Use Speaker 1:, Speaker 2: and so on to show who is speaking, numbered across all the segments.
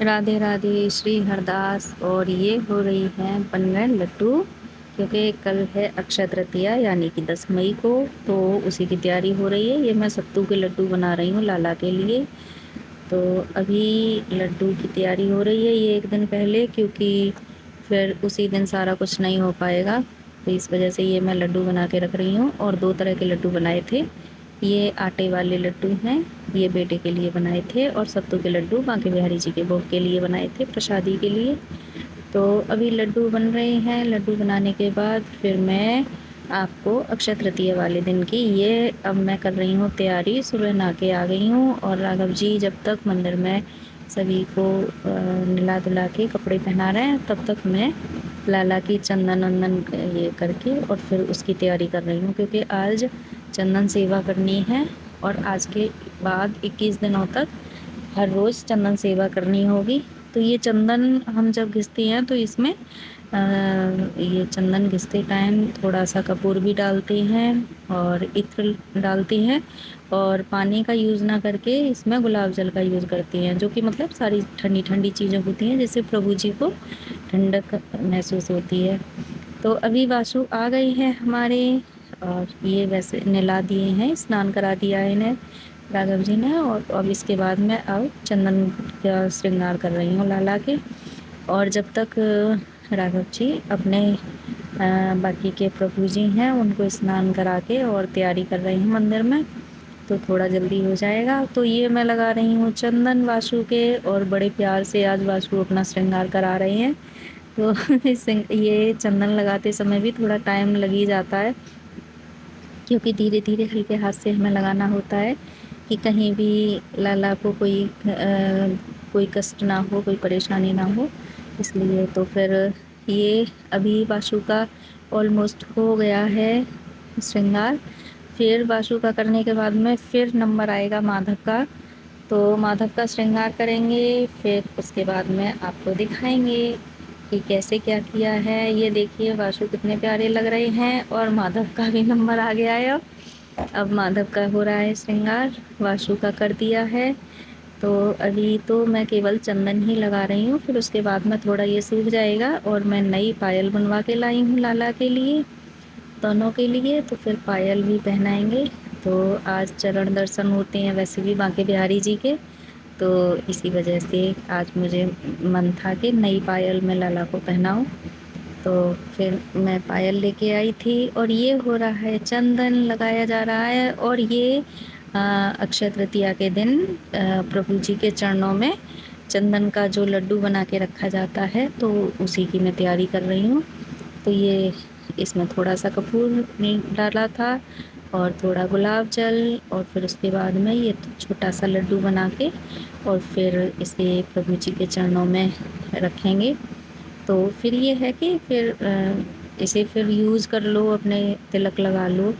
Speaker 1: राधे राधे श्री हरदास। और ये हो रही हैं बन रहे लड्डू, क्योंकि कल है अक्षय तृतीया यानी कि 10 मई को, तो उसी की तैयारी हो रही है। ये मैं सत्तू के लड्डू बना रही हूँ लाला के लिए। तो अभी लड्डू की तैयारी हो रही है ये एक दिन पहले, क्योंकि फिर उसी दिन सारा कुछ नहीं हो पाएगा। तो इस वजह से ये मैं लड्डू बना के रख रही हूँ। और 2 तरह के लड्डू बनाए थे। ये आटे वाले लड्डू हैं, ये बेटे के लिए बनाए थे। और सत्तू के लड्डू बांके बिहारी जी के भोग के लिए बनाए थे, प्रसादी के लिए। तो अभी लड्डू बन रहे हैं। लड्डू बनाने के बाद फिर मैं आपको अक्षय तृतीया वाले दिन की ये अब मैं कर रही हूँ तैयारी। सुबह नहा के आ गई हूँ, और राघव जी जब तक मंदिर में सभी को नला धुला के कपड़े पहना रहे हैं, तब तक मैं लाला की चंदन वंदन ये करके और फिर उसकी तैयारी कर रही हूँ, क्योंकि आज चंदन सेवा करनी है। और आज के बाद 21 दिनों तक हर रोज़ चंदन सेवा करनी होगी। तो ये चंदन हम जब घिसते हैं तो इसमें ये चंदन घिसते टाइम थोड़ा सा कपूर भी डालते हैं और इत्र डालते हैं, और पानी का यूज़ ना करके इसमें गुलाब जल का यूज़ करते हैं, जो कि मतलब सारी ठंडी ठंडी चीज़ें होती हैं, जिससे प्रभु जी को ठंडक महसूस होती है। तो अभी वासु आ गए हैं हमारे, और ये वैसे नहला दिए हैं, स्नान करा दिया है इन्हें राघव जी ने। और अब इसके बाद मैं अब चंदन का श्रृंगार कर रही हूँ लाला के। और जब तक राघव जी अपने बाकी के प्रभु जी हैं उनको स्नान करा के और तैयारी कर रहे हैं मंदिर में, तो थोड़ा जल्दी हो जाएगा। तो ये मैं लगा रही हूँ चंदन वासु के, और बड़े प्यार से आज वासु अपना श्रृंगार करा रहे हैं। तो ये चंदन लगाते समय भी थोड़ा टाइम लग ही जाता है, क्योंकि धीरे धीरे हल्के हाथ से हमें लगाना होता है कि कहीं भी लाला को कोई कष्ट ना हो, कोई परेशानी ना हो, इसलिए। तो फिर ये अभी वासु का ऑलमोस्ट हो गया है श्रृंगार। फिर वासु का करने के बाद में फिर नंबर आएगा माधव का, तो माधव का श्रृंगार करेंगे। फिर उसके बाद में आपको दिखाएंगे कि कैसे क्या किया है। ये देखिए वासु कितने प्यारे लग रहे हैं, और माधव का भी नंबर आ गया है। अब माधव का हो रहा है श्रृंगार, वासु का कर दिया है। तो अभी तो मैं केवल चंदन ही लगा रही हूँ, फिर उसके बाद में थोड़ा ये सूख जाएगा, और मैं नई पायल बनवा के लाई हूँ लाला के लिए, दोनों के लिए। तो फिर पायल भी पहनाएंगे। तो आज चरण दर्शन होते हैं वैसे भी बांके बिहारी जी के, तो इसी वजह से आज मुझे मन था कि नई पायल मैं लाला को पहनाऊँ। तो फिर मैं पायल लेके आई थी। और ये हो रहा है चंदन लगाया जा रहा है, और ये अक्षय तृतीया के दिन प्रभु जी के चरणों में चंदन का जो लड्डू बना के रखा जाता है, तो उसी की मैं तैयारी कर रही हूँ। तो ये इसमें थोड़ा सा कपूर डाला था, और थोड़ा गुलाब जल, और फिर उसके बाद में ये छोटा सा लड्डू बना के और फिर इसे प्रभु जी के चरणों में रखेंगे। तो फिर ये है कि फिर इसे फिर यूज़ कर लो, अपने तिलक लगा लो,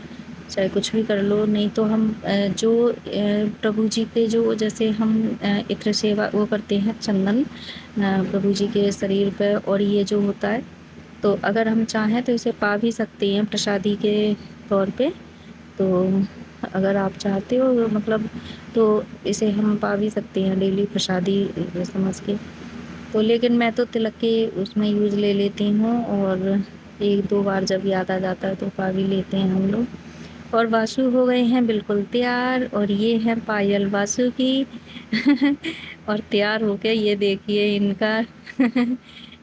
Speaker 1: चाहे कुछ भी कर लो। नहीं तो हम जो प्रभु जी के जो जैसे हम इत्र सेवा वो करते हैं चंदन प्रभु जी के शरीर पे, और ये जो होता है, तो अगर हम चाहें तो इसे पा भी सकते हैं प्रसादी के तौर पे। तो अगर आप चाहते हो मतलब, तो इसे हम पा भी सकते हैं डेली प्रसादी समझ के। तो लेकिन मैं तो तिलक के उसमें यूज़ ले लेती हूँ, और 1-2 बार जब याद आ जाता है तो पा भी लेते हैं हम लोग। और वासु हो गए हैं बिल्कुल तैयार, और ये है पायल वासु की। और तैयार हो के ये देखिए इनका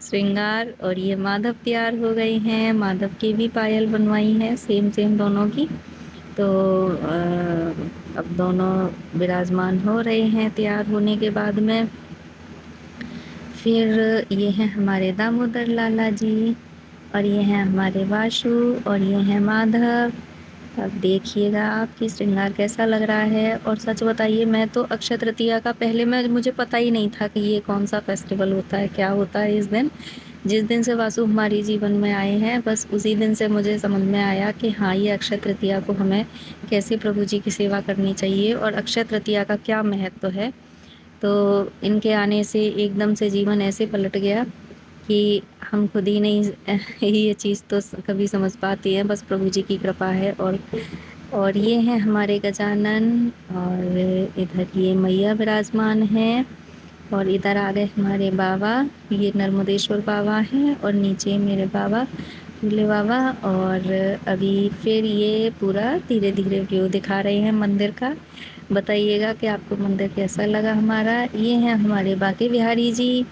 Speaker 1: श्रृंगार। और ये माधव तैयार हो गए हैं, माधव की भी पायल बनवाई है सेम सेम दोनों की। तो अब दोनों विराजमान हो रहे हैं तैयार होने के बाद में। फिर ये हैं हमारे दामोदर लाला जी, और ये हैं हमारे वासु, और ये हैं माधव। अब देखिएगा आपकी श्रृंगार कैसा लग रहा है। और सच बताइए, मैं तो अक्षय तृतीया का पहले मुझे पता ही नहीं था कि ये कौन सा फेस्टिवल होता है, क्या होता है इस दिन। जिस दिन से वासु हमारी जीवन में आए हैं, बस उसी दिन से मुझे समझ में आया कि हाँ, ये अक्षय तृतीया को हमें कैसे प्रभु जी की सेवा करनी चाहिए, और अक्षय तृतीया का क्या महत्व है। तो इनके आने से एकदम से जीवन ऐसे पलट गया कि हम खुद ही नहीं ये चीज़ तो कभी समझ पाती हैं, बस प्रभु जी की कृपा है। और ये हैं हमारे गजानन, और इधर ये मैया विराजमान हैं, और इधर आ गए हमारे बाबा, ये नर्मदेश्वर बाबा हैं और नीचे मेरे बाबा भोले बाबा। और अभी फिर ये पूरा धीरे धीरे व्यू दिखा रहे हैं मंदिर का। बताइएगा कि आपको मंदिर कैसा लगा हमारा। ये हैं हमारे बांके बिहारी जी।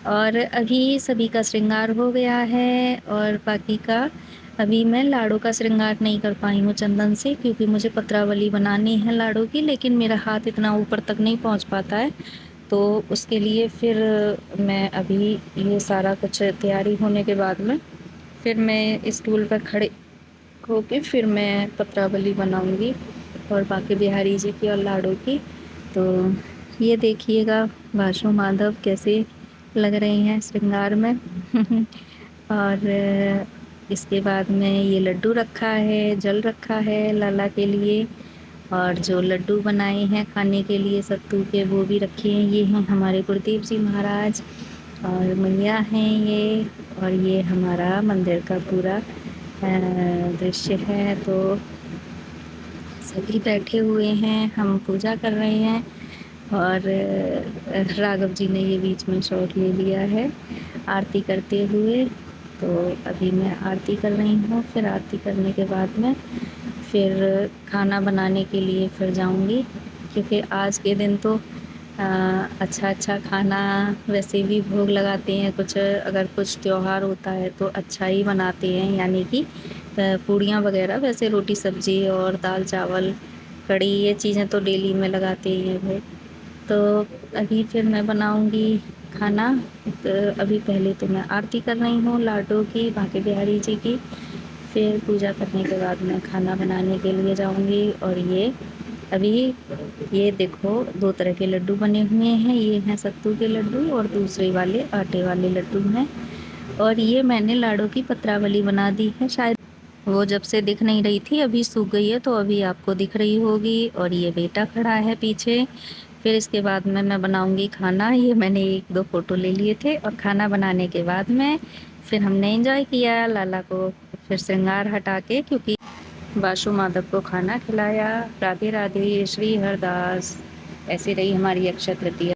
Speaker 1: और अभी सभी का श्रृंगार हो गया है और बाकी का अभी मैं लाड़ू का श्रृंगार नहीं कर पाई हूँ चंदन से, क्योंकि मुझे पत्रावली बनानी है लाड़ू की, लेकिन मेरा हाथ इतना ऊपर तक नहीं पहुँच पाता है। तो उसके लिए फिर मैं अभी ये सारा कुछ तैयारी होने के बाद में फिर मैं स्टूल पर खड़े होके फिर मैं पत्रावली बनाऊंगी और बाकी बिहारी जी की और लाड़ू की। तो ये देखिएगा वासु माधव कैसे लग रही हैं श्रृंगार में। और इसके बाद में ये लड्डू रखा है, जल रखा है लाला के लिए, और जो लड्डू बनाए हैं खाने के लिए सत्तू के वो भी रखे हैं। ये हैं हमारे गुरुदेव जी महाराज और मैया हैं ये। और ये हमारा मंदिर का पूरा दृश्य है। तो सभी बैठे हुए हैं, हम पूजा कर रहे हैं। और राघव जी ने ये बीच में शॉट ले लिया है आरती करते हुए। तो अभी मैं आरती कर रही हूँ, फिर आरती करने के बाद में फिर खाना बनाने के लिए फिर जाऊँगी, क्योंकि आज के दिन तो अच्छा अच्छा खाना वैसे भी भोग लगाते हैं। कुछ अगर कुछ त्यौहार होता है तो अच्छा ही बनाते हैं, यानी कि पूड़ियाँ वगैरह। वैसे रोटी सब्ज़ी और दाल चावल कढ़ी ये चीज़ें तो डेली में लगाते ही हैं भोग। तो अभी फिर मैं बनाऊंगी खाना। तो अभी पहले तो मैं आरती कर रही हूँ लाडो की, बांके बिहारी जी की। फिर पूजा करने के बाद मैं खाना बनाने के लिए जाऊंगी। और ये अभी ये देखो 2 तरह के लड्डू बने हुए हैं। ये हैं सत्तू के लड्डू और दूसरे वाले आटे वाले लड्डू हैं। और ये मैंने लाडो की पत्रावली बना दी है, शायद वो जब से दिख नहीं रही थी, अभी सूख गई है तो अभी आपको दिख रही होगी। और ये बेटा खड़ा है पीछे। फिर इसके बाद में मैं बनाऊंगी खाना। ये मैंने 1-2 फ़ोटो ले लिए थे। और खाना बनाने के बाद में फिर हमने एंजॉय किया लाला को फिर श्रृंगार हटा के, क्योंकि वासु माधव को खाना खिलाया। राधे राधे, श्री हरदास। ऐसे रही हमारी अक्षय तृतीया।